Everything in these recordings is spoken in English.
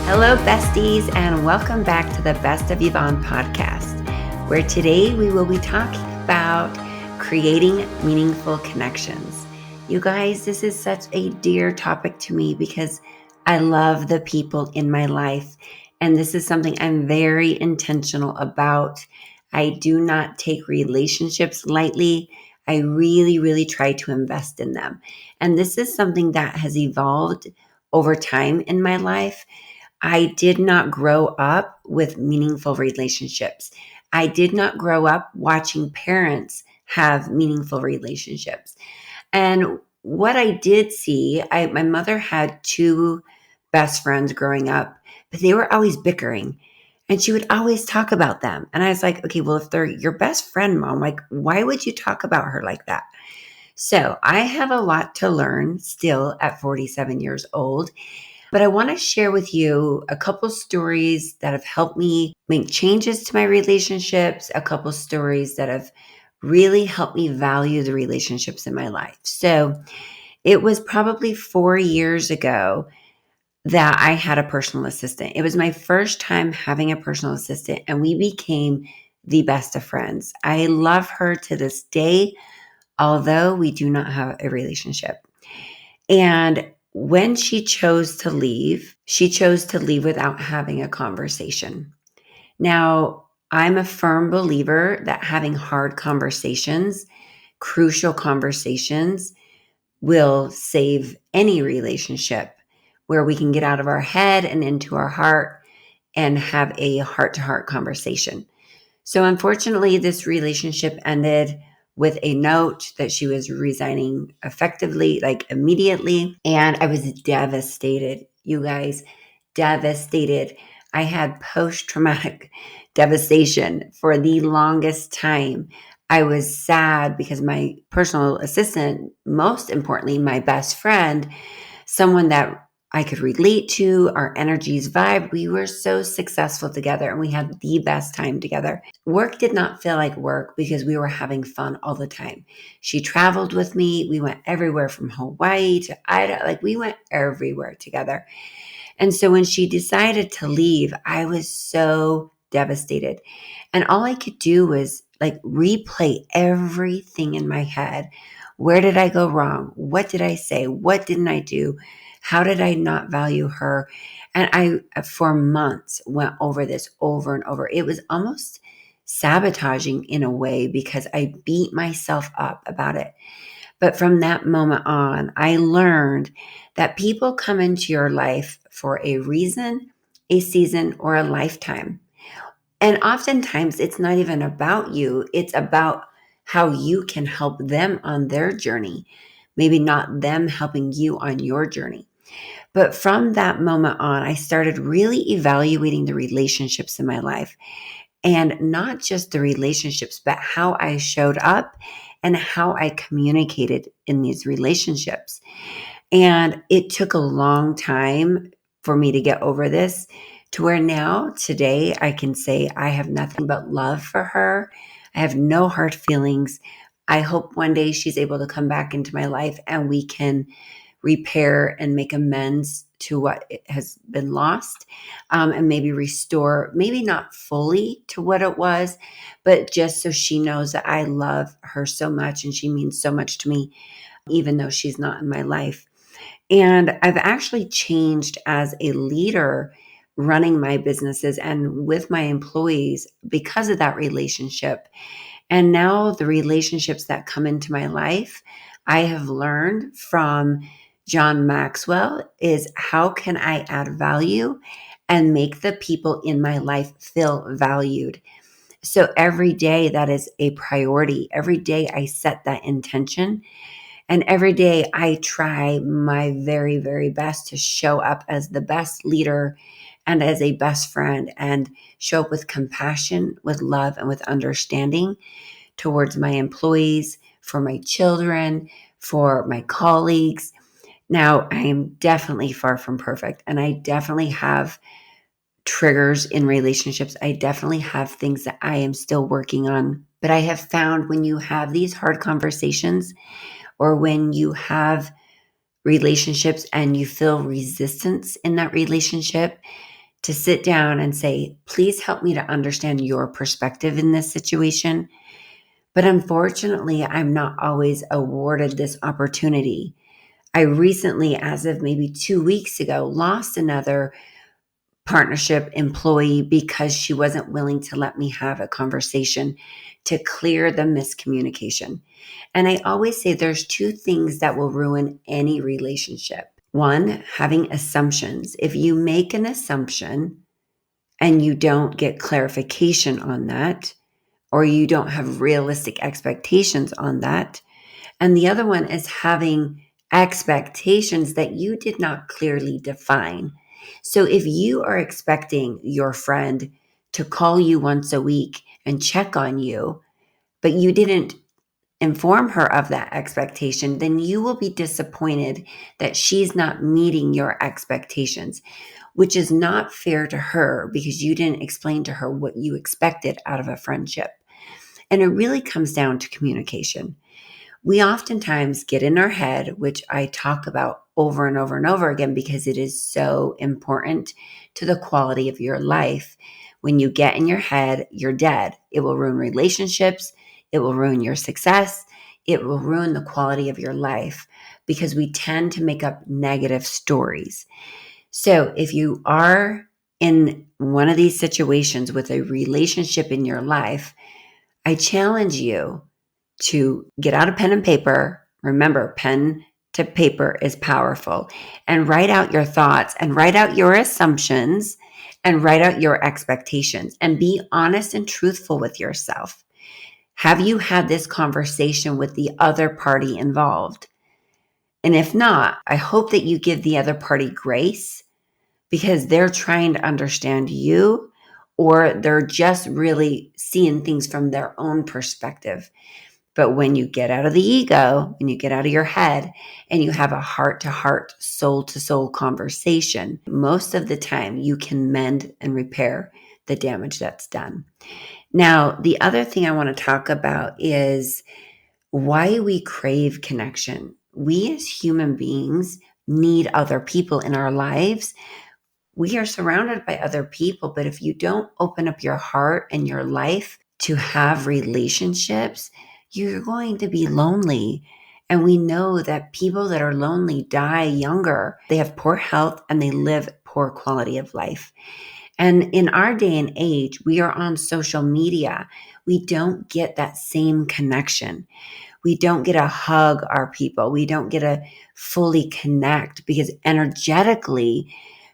Hello, besties, and welcome back to the Best of Yvonne podcast, where today we will be talking about creating meaningful connections. You guys, this is such a dear topic to me because I love the people in my life, and this is something I'm very intentional about. I do not take relationships lightly. I really, really try to invest in them. And this is something that has evolved over time in my life. I did not grow up with meaningful relationships. I did not grow up watching parents have meaningful relationships. And what I did see, my mother had two best friends growing up, but they were always bickering. And she would always talk about them. And I was like, okay, well, if they're your best friend, Mom, like, why would you talk about her like that? So I have a lot to learn still at 47 years old. But I want to share with you a couple stories that have helped me make changes to my relationships, a couple stories that have really helped me value the relationships in my life. So it was probably 4 years ago that I had a personal assistant. It was my first time having a personal assistant, and we became the best of friends. I love her to this day, although we do not have a relationship. And when she chose to leave without having a conversation. Now, I'm a firm believer that having hard conversations, crucial conversations, will save any relationship where we can get out of our head and into our heart and have a heart to heart conversation. So, unfortunately, this relationship ended with a note that she was resigning effectively, like immediately. And I was devastated, you guys, devastated. I had post traumatic devastation for the longest time. I was sad because my personal assistant, most importantly, my best friend, someone that I could relate to, our energies vibe. We were so successful together and we had the best time together. Work did not feel like work because we were having fun all the time. She traveled with me. We went everywhere from Hawaii to Idaho. Like we went everywhere together. And so when she decided to leave, I was so devastated. And all I could do was like replay everything in my head. Where did I go wrong? What did I say? What didn't I do? How did I not value her? And I, for months, went over this over and over. It was almost sabotaging in a way because I beat myself up about it. But from that moment on, I learned that people come into your life for a reason, a season, or a lifetime. And oftentimes it's not even about you, it's about how you can help them on their journey, maybe not them helping you on your journey. But from that moment on, I started really evaluating the relationships in my life, and not just the relationships, but how I showed up and how I communicated in these relationships. And it took a long time for me to get over this, to where now, today, I can say I have nothing but love for her. I have no hard feelings. I hope one day she's able to come back into my life and we can repair and make amends to what has been lost, and maybe restore, maybe not fully to what it was, but just so she knows that I love her so much and she means so much to me, even though she's not in my life. And I've actually changed as a leader running my businesses and with my employees because of that relationship. And now the relationships that come into my life, I have learned from John Maxwell is how can I add value and make the people in my life feel valued? So every day that is a priority. Every day I set that intention. And every day I try my very, very best to show up as the best leader and as a best friend and show up with compassion, with love, and with understanding towards my employees, for my children, for my colleagues. Now, I am definitely far from perfect, and I definitely have triggers in relationships. I definitely have things that I am still working on. But I have found when you have these hard conversations, or when you have relationships and you feel resistance in that relationship, to sit down and say, please help me to understand your perspective in this situation. But unfortunately, I'm not always awarded this opportunity. I recently, as of maybe 2 weeks ago, lost another partnership employee because she wasn't willing to let me have a conversation to clear the miscommunication. And I always say there's two things that will ruin any relationship. One, having assumptions. If you make an assumption and you don't get clarification on that, or you don't have realistic expectations on that. And the other one is having expectations that you did not clearly define. So if you are expecting your friend to call you once a week and check on you, but you didn't inform her of that expectation, then you will be disappointed that she's not meeting your expectations, which is not fair to her because you didn't explain to her what you expected out of a friendship. And it really comes down to communication. We oftentimes get in our head, which I talk about over and over and over again because it is so important to the quality of your life. When you get in your head, you're dead. It will ruin relationships. It will ruin your success. It will ruin the quality of your life because we tend to make up negative stories. So if you are in one of these situations with a relationship in your life, I challenge you to get out a pen and paper. Remember, pen to paper is powerful, and write out your thoughts and write out your assumptions and write out your expectations and be honest and truthful with yourself. Have you had this conversation with the other party involved? And if not, I hope that you give the other party grace because they're trying to understand you, or they're just really seeing things from their own perspective. But when you get out of the ego, when you get out of your head and you have a heart to heart, soul to soul conversation, most of the time you can mend and repair the damage that's done. Now, the other thing I want to talk about is why we crave connection. We as human beings need other people in our lives. We are surrounded by other people, but if you don't open up your heart and your life to have relationships, you're going to be lonely. And we know that people that are lonely die younger. They have poor health and they live poor quality of life. And in our day and age, we are on social media. We don't get that same connection. We don't get to hug our people. We don't get to fully connect because energetically,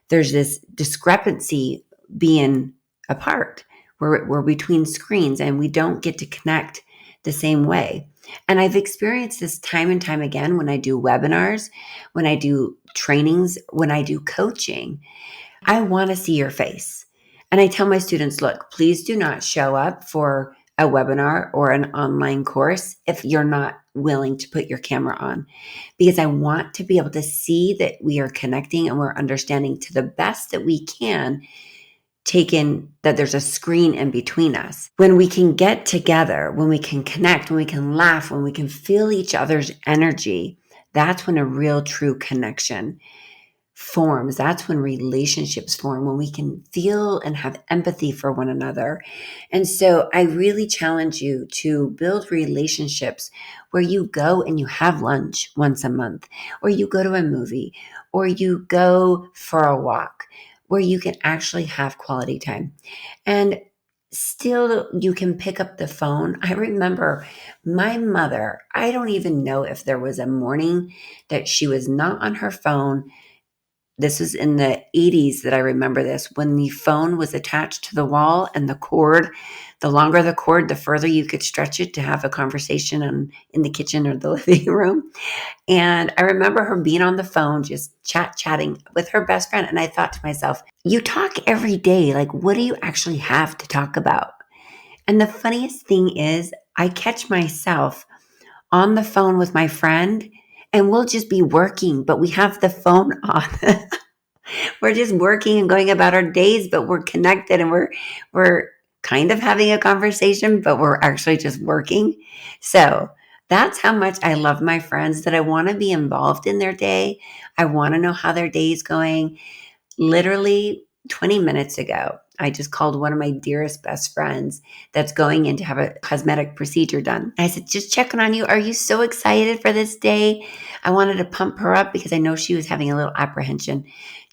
there's this discrepancy being apart. We're between screens and we don't get to connect the same way. And I've experienced this time and time again when I do webinars, when I do trainings, when I do coaching. I want to see your face. And I tell my students, look, please do not show up for a webinar or an online course if you're not willing to put your camera on, because I want to be able to see that we are connecting and we're understanding to the best that we can, taken that there's a screen in between us. When we can get together, when we can connect, when we can laugh, when we can feel each other's energy, that's when a real true connection forms. That's when relationships form, when we can feel and have empathy for one another. And so I really challenge you to build relationships where you go and you have lunch once a month, or you go to a movie, or you go for a walk, where you can actually have quality time. And still, you can pick up the phone. I remember my mother, I don't even know if there was a morning that she was not on her phone. This was in the 80s that I remember this, when the phone was attached to the wall and the cord, the longer the cord, the further you could stretch it to have a conversation in the kitchen or the living room. And I remember her being on the phone, just chatting with her best friend. And I thought to myself, you talk every day. Like, what do you actually have to talk about? And the funniest thing is, I catch myself on the phone with my friend and we'll just be working, but we have the phone on. We're just working and going about our days, but we're connected and we're kind of having a conversation, but we're actually just working. So that's how much I love my friends, that I want to be involved in their day. I want to know how their day is going. Literally, 20 minutes ago, I just called one of my dearest best friends that's going in to have a cosmetic procedure done. I said, just checking on you. Are you so excited for this day? I wanted to pump her up because I know she was having a little apprehension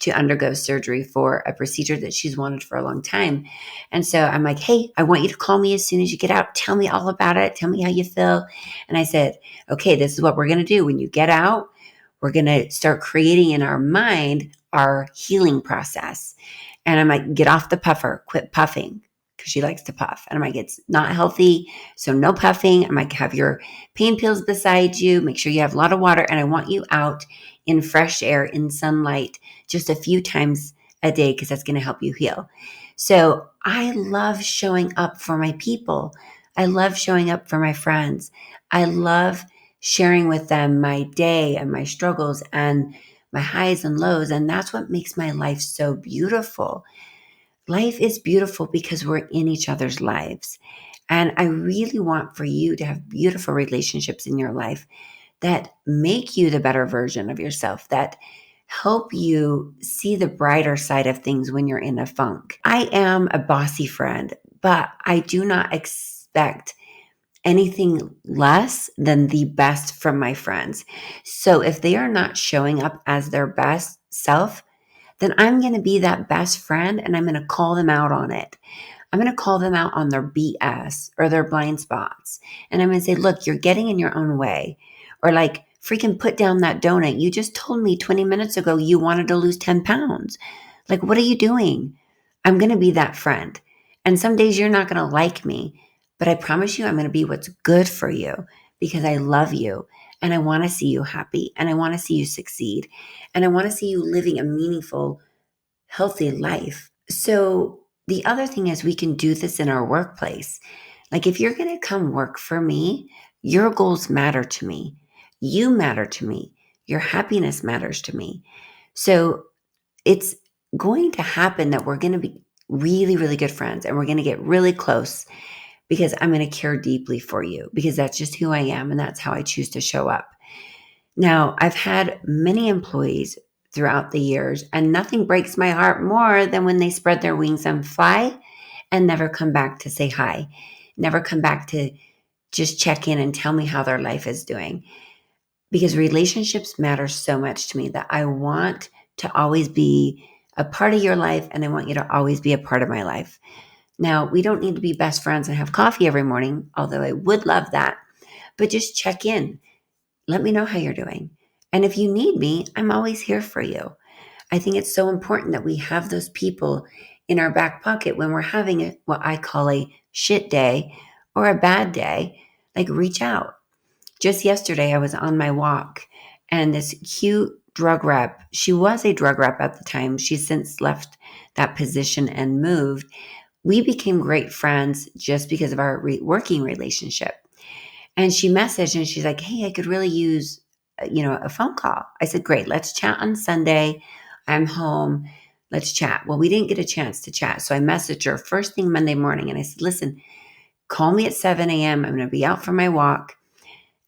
to undergo surgery for a procedure that she's wanted for a long time. And so I'm like, hey, I want you to call me as soon as you get out. Tell me all about it. Tell me how you feel. And I said, okay, this is what we're going to do. When you get out, we're going to start creating in our mind our healing process. And I'm like, get off the puffer, quit puffing, because she likes to puff. And I'm like, it's not healthy, so no puffing. I'm like, have your pain pills beside you, make sure you have a lot of water, and I want you out in fresh air, in sunlight, just a few times a day, because that's going to help you heal. So I love showing up for my people. I love showing up for my friends. I love sharing with them my day and my struggles and my highs and lows. And that's what makes my life so beautiful. Life is beautiful because we're in each other's lives. And I really want for you to have beautiful relationships in your life that make you the better version of yourself, that help you see the brighter side of things when you're in a funk. I am a bossy friend, but I do not expect anything less than the best from my friends. So if they are not showing up as their best self, then I'm going to be that best friend and I'm going to call them out on it. I'm going to call them out on their BS or their blind spots. And I'm going to say, look, you're getting in your own way. Or like, freaking put down that donut. You just told me 20 minutes ago you wanted to lose 10 pounds. Like, what are you doing? I'm going to be that friend. And some days you're not going to like me, but I promise you I'm going to be what's good for you because I love you and I want to see you happy and I want to see you succeed and I want to see you living a meaningful, healthy life. So the other thing is we can do this in our workplace. Like if you're going to come work for me, your goals matter to me. You matter to me. Your happiness matters to me. So it's going to happen that we're going to be really, really good friends and we're going to get really close because I'm going to care deeply for you because that's just who I am and that's how I choose to show up. Now, I've had many employees throughout the years, and nothing breaks my heart more than when they spread their wings and fly and never come back to say hi, never come back to just check in and tell me how their life is doing. Because relationships matter so much to me that I want to always be a part of your life and I want you to always be a part of my life. Now, we don't need to be best friends and have coffee every morning, although I would love that, but just check in. Let me know how you're doing. And if you need me, I'm always here for you. I think it's so important that we have those people in our back pocket when we're having what I call a shit day or a bad day. Like, reach out. Just yesterday, I was on my walk and this cute drug rep, she was a drug rep at the time. She's since left that position and moved. We became great friends just because of our working relationship. And she messaged and she's like, hey, I could really use, a phone call. I said, great, let's chat on Sunday. I'm home. Let's chat. Well, we didn't get a chance to chat. So I messaged her first thing Monday morning and I said, listen, call me at 7 a.m. I'm going to be out for my walk.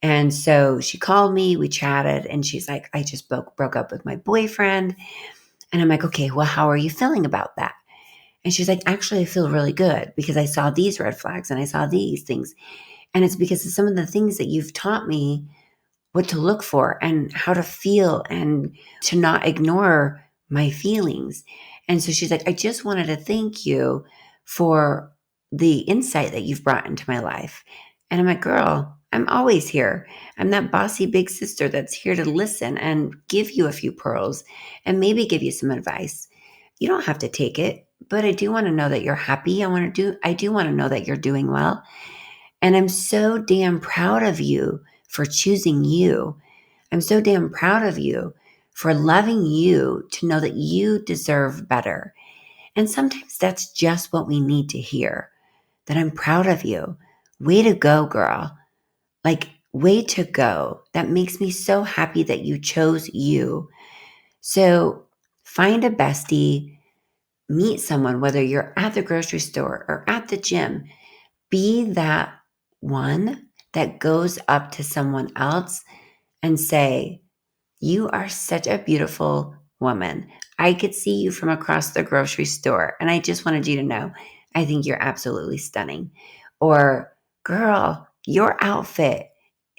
And so she called me, we chatted, and she's like, I just broke up with my boyfriend. And I'm like, okay, well, how are you feeling about that? And she's like, actually, I feel really good because I saw these red flags and I saw these things. And it's because of some of the things that you've taught me what to look for and how to feel and to not ignore my feelings. And so she's like, I just wanted to thank you for the insight that you've brought into my life. And I'm like, girl, I'm always here. I'm that bossy big sister that's here to listen and give you a few pearls and maybe give you some advice. You don't have to take it, but I do want to know that you're happy. I do want to know that you're doing well. And I'm so damn proud of you for choosing you. I'm so damn proud of you for loving you to know that you deserve better. And sometimes that's just what we need to hear, that I'm proud of you. Way to go, girl. Like, way to go. That makes me so happy that you chose you. So find a bestie, meet someone, whether you're at the grocery store or at the gym. Be that one that goes up to someone else and say, you are such a beautiful woman. I could see you from across the grocery store, and I just wanted you to know, I think you're absolutely stunning. Or, girl, your outfit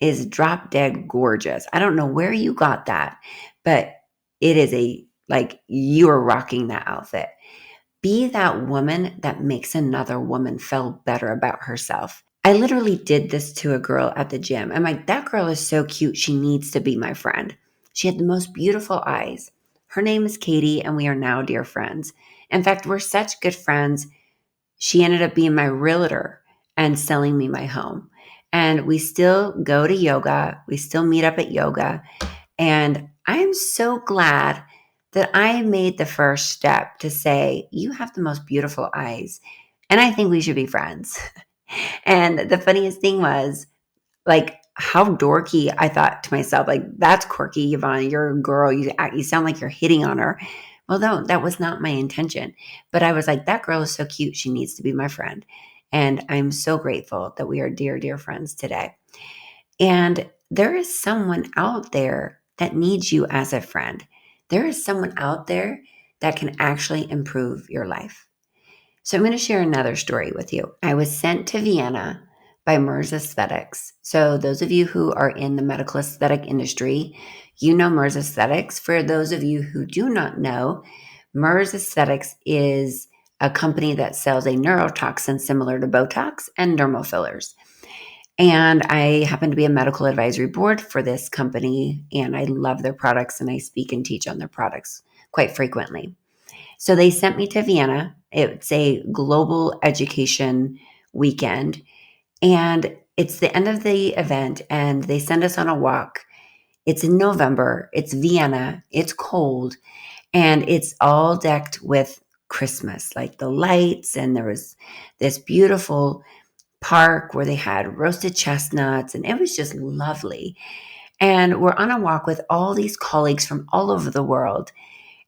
is drop dead gorgeous. I don't know where you got that, but it is like you're rocking that outfit. Be that woman that makes another woman feel better about herself. I literally did this to a girl at the gym. I'm like, that girl is so cute. She needs to be my friend. She had the most beautiful eyes. Her name is Katie, and we are now dear friends. In fact, we're such good friends. She ended up being my realtor and selling me my home. And we still go to yoga. We still meet up at yoga. And I'm so glad that I made the first step to say, you have the most beautiful eyes. And I think we should be friends. And the funniest thing was, like, how dorky I thought to myself, like, that's quirky, Yvonne. You're a girl. You sound like you're hitting on her. Well, no, that was not my intention. But I was like, that girl is so cute. She needs to be my friend. And I'm so grateful that we are dear, dear friends today. And there is someone out there that needs you as a friend. There is someone out there that can actually improve your life. So I'm going to share another story with you. I was sent to Vienna by Merz Aesthetics. So those of you who are in the medical aesthetic industry, you know Merz Aesthetics. For those of you who do not know, Merz Aesthetics is a company that sells a neurotoxin similar to Botox and dermal fillers. And I happen to be a medical advisory board for this company, and I love their products, and I speak and teach on their products quite frequently. So they sent me to Vienna. It's a global education weekend, and it's the end of the event, and they send us on a walk. It's in November. It's Vienna. It's cold, and it's all decked with Christmas, like the lights, and there was this beautiful park where they had roasted chestnuts, and it was just lovely. And we're on a walk with all these colleagues from all over the world.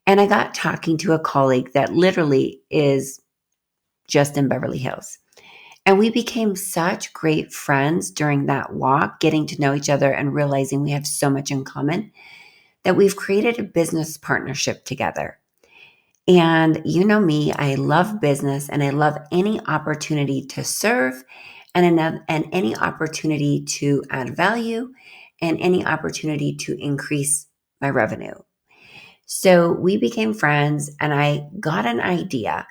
And I got talking to a colleague that literally is just in Beverly Hills. And we became such great friends during that walk, getting to know each other and realizing we have so much in common that we've created a business partnership together. And you know me, I love business and I love any opportunity to serve and any opportunity to add value and any opportunity to increase my revenue. So we became friends and I got an idea.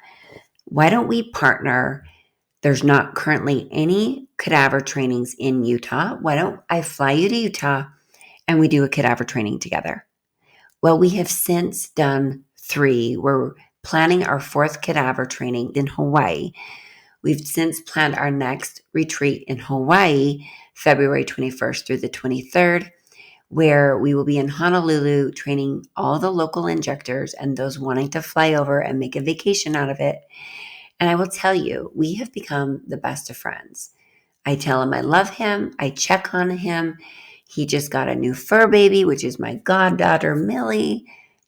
Why don't we partner? There's not currently any cadaver trainings in Utah. Why don't I fly you to Utah and we do a cadaver training together? Well, we have since done 3. We're planning our 4th cadaver training in Hawaii. We've since planned our next retreat in Hawaii, February 21st through the 23rd, where we will be in Honolulu training all the local injectors and those wanting to fly over and make a vacation out of it. And I will tell you, we have become the best of friends. I tell him I love him. I check on him. He just got a new fur baby, which is my goddaughter, Millie.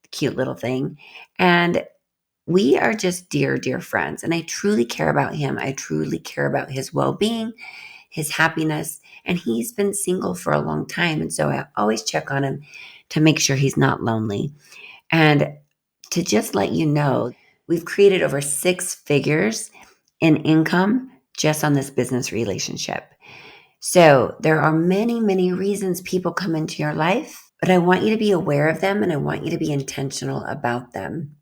Cute little thing. And we are just dear, dear friends. And I truly care about him. I truly care about his well-being, his happiness. And he's been single for a long time. And so I always check on him to make sure he's not lonely. And to just let you know, we've created over 6 figures in income just on this business relationship. So there are many, many reasons people come into your life, but I want you to be aware of them and I want you to be intentional about them.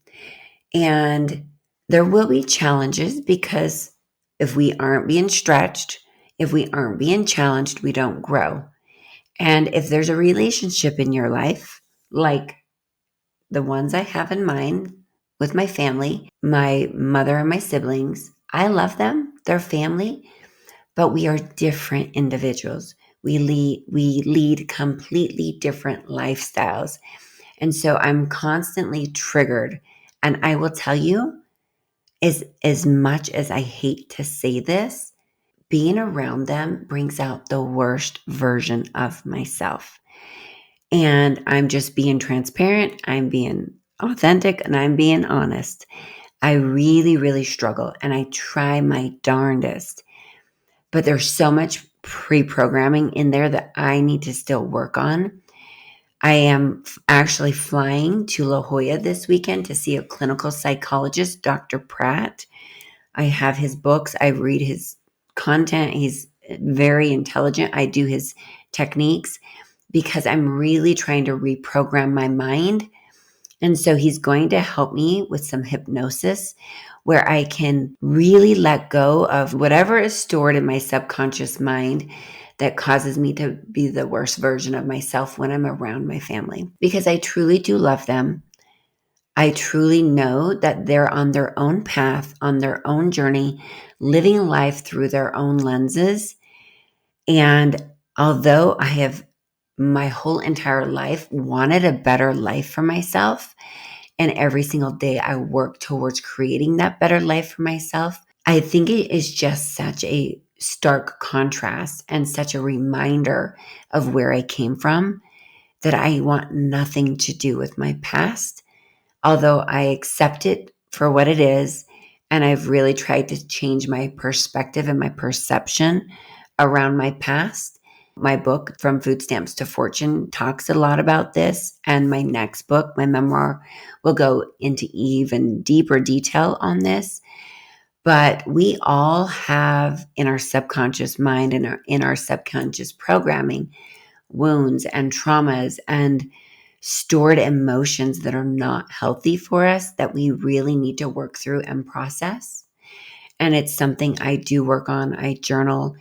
And there will be challenges because if we aren't being stretched, if we aren't being challenged, we don't grow. And if there's a relationship in your life, like the ones I have in mind with my family, my mother and my siblings, I love them, they're family, but we are different individuals. We lead completely different lifestyles. And so I'm constantly triggered. And I will tell you, as much as I hate to say this, being around them brings out the worst version of myself. And I'm just being transparent, I'm being authentic, and I'm being honest. I really, really struggle and I try my darndest. But there's so much pre-programming in there that I need to still work on. I am actually flying to La Jolla this weekend to see a clinical psychologist, Dr. Pratt. I have his books. I read his content. He's very intelligent. I do his techniques because I'm really trying to reprogram my mind. And so he's going to help me with some hypnosis where I can really let go of whatever is stored in my subconscious mind that causes me to be the worst version of myself when I'm around my family. Because I truly do love them. I truly know that they're on their own path, on their own journey, living life through their own lenses. And although I have my whole entire life wanted a better life for myself, and every single day I work towards creating that better life for myself, I think it is just such a stark contrast and such a reminder of where I came from that I want nothing to do with my past, although I accept it for what it is. And I've really tried to change my perspective and my perception around my past. My book, From Food Stamps to Fortune, talks a lot about this. And my next book, my memoir, will go into even deeper detail on this. But we all have in our subconscious mind and in our subconscious programming wounds and traumas and stored emotions that are not healthy for us that we really need to work through and process. And it's something I do work on. I journal,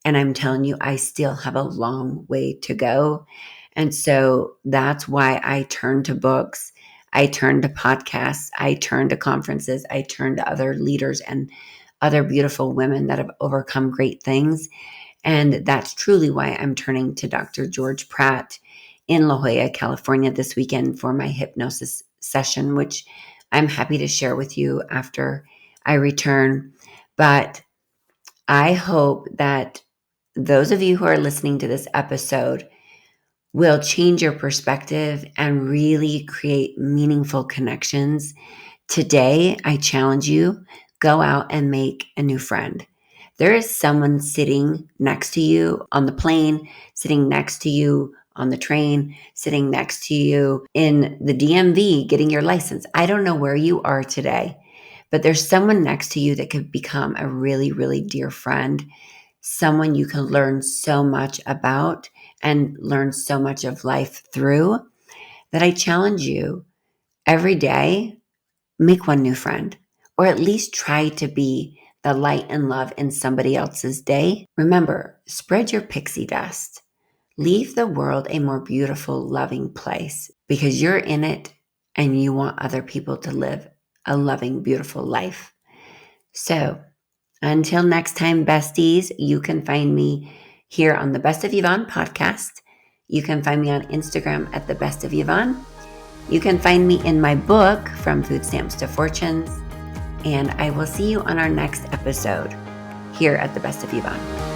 and I'm telling you, I still have a long way to go. And so that's why I turn to books. I turn to podcasts. I turn to conferences. I turn to other leaders and other beautiful women that have overcome great things. And that's truly why I'm turning to Dr. George Pratt in La Jolla, California this weekend for my hypnosis session, which I'm happy to share with you after I return. But I hope that those of you who are listening to this episode will change your perspective and really create meaningful connections. Today, I challenge you, go out and make a new friend. There is someone sitting next to you on the plane, sitting next to you on the train, sitting next to you in the DMV getting your license. I don't know where you are today, but there's someone next to you that could become a really, really dear friend, someone you can learn so much about and learn so much of life through, that I challenge you every day, make one new friend, or at least try to be the light and love in somebody else's day. Remember, spread your pixie dust. Leave the world a more beautiful, loving place because you're in it and you want other people to live a loving, beautiful life. So until next time, besties, you can find me here on the Best of Yvonne podcast. You can find me on Instagram at the Best of Yvonne. You can find me in my book, From Food Stamps to Fortunes. And I will see you on our next episode here at the Best of Yvonne.